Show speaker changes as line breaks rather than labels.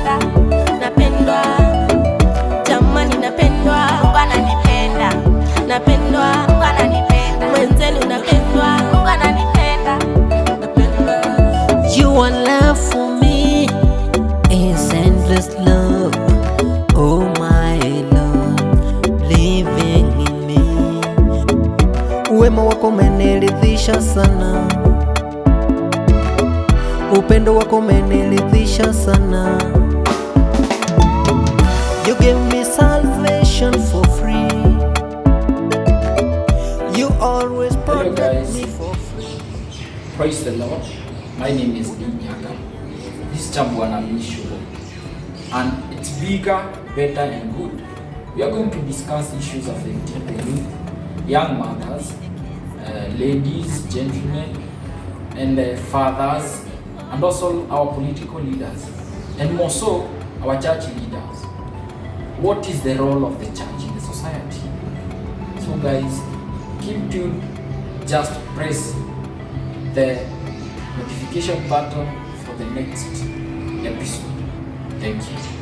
napenda, napendwa, jamani napendwa, Mungu ananipenda, napendwa, Mungu ananipenda, mwenzenu napendwa, Mungu ananipenda, napendwa.
Your love for me is endless love, oh my love, living in me. Wema wako umeniridhisha sana, upendo wako umeniridhisha sana. You gave me salvation for free, you always protect me for free.
Praise the Lord. My name is Nyaka. This is Chambua and it's bigger, better and good. We are going to discuss issues affecting the youth, young mothers, ladies, gentlemen, and fathers, and also our political leaders, and more so our church leaders. What is the role of the church in the society? So guys, keep tuned, just press the notification button for the next episode. Thank you.